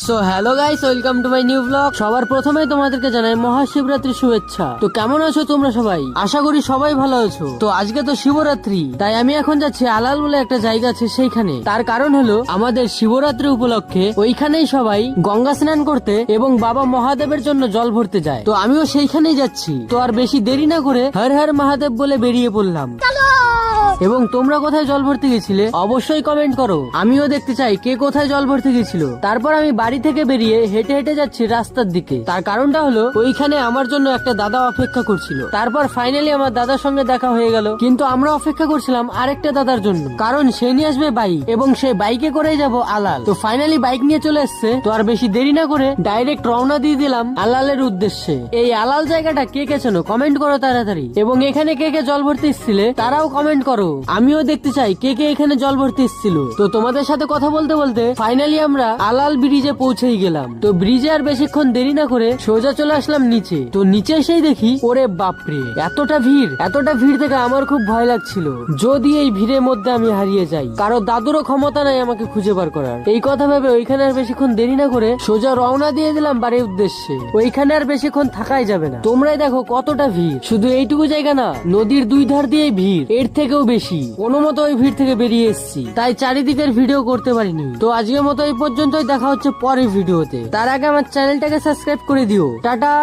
So hello guys, welcome to my new blog. সবার প্রথমে তোমাদেরকে জানাই মহাশিবরাত্রি শুভেচ্ছা। তো কেমন আছো তোমরা সবাই? আশা করি সবাই ভালো আছো। তো আজকে তো শিবরাত্রি, তাই আমি এখন যাচ্ছি আলাল বলে একটা জায়গা আছে সেইখানে। তার কারণ হলো আমাদের শিবরাত্রি উপলক্ষে ওইখানেই সবাই গঙ্গা স্নান করতে এবং বাবা মহাদেবের জন্য জল ভরতে যায়। তো আমিও সেইখানেই যাচ্ছি। তো আর বেশি দেরি না করে হর হর মহাদেব বলে বেরিয়ে পড়লাম। এবং তোমরা কোথায় জল ভরতে গেছিলে অবশ্যই কমেন্ট করো, আমিও দেখতে চাই কে কোথায় জল ভরতে গেছিল। তারপর আমি বাড়ি থেকে বেরিয়ে হেঁটে হেঁটে যাচ্ছি রাস্তার দিকে। তার কারণটা হলো ওইখানে আমার জন্য একটা দাদা অপেক্ষা করছিল। তারপর ফাইনালি আমার দাদার সঙ্গে দেখা হয়ে গেল, কিন্তু আমরা অপেক্ষা করছিলাম আরেকটা দাদার জন্য, কারণ সে নিয়ে আসবে বাইক এবং সে বাইকে করেই যাব আলাল। তো ফাইনালি বাইক নিয়ে চলে এসছে। তো আর বেশি দেরি না করে ডাইরেক্ট রওনা দিয়ে দিলাম আলালের উদ্দেশ্যে। এই আলাল জায়গাটা কে কে চেনো কমেন্ট করো তাড়াতাড়ি, এবং এখানে কে কে জল ভরতে এসেছিলে তারাও কমেন্ট করো, আমিও দেখতে চাই কে কে এখানে জল ভরতে এসেছিল। তো তোমাদের সাথে কথা বলতে বলতে ফাইনালি আমরা আলাল ব্রিজে পৌঁছেই গেলাম। তো ব্রিজে আর বেশিক্ষণ দেরি না করে সোজা চলে আসলাম নিচে। তো নিচে এসেই দেখি ওরে বাপরে এতটা ভিড় থেকে আমার খুব ভয় লাগছিল, যদি এই ভিড়ের মধ্যে আমি হারিয়ে যাই। কারো দাদুরও ক্ষমতা নাই আমাকে খুঁজে বার করার। এই কথা ভেবে ওইখানে আর বেশিক্ষণ দেরি না করে সোজা রওনা দিয়ে দিলাম বাড়ির উদ্দেশ্যে। ওইখানে আর বেশিক্ষণ থাকাই যাবে না। তোমরাই দেখো কতটা ভিড়, শুধু এইটুকু জায়গা না, নদীর দুই ধার দিয়ে ভিড়, এর থেকেও বেশি। কোনো মতো ওই ভিড় থেকে বেরিয়ে এসেছি, তাই চারিদিকের ভিডিও করতে পারিনি। তো আজকের মতো এই পর্যন্তই, দেখা হচ্ছে পরের ভিডিওতে। তার আগে আমার চ্যানেলটাকে সাবস্ক্রাইব করে দিও। টাটা।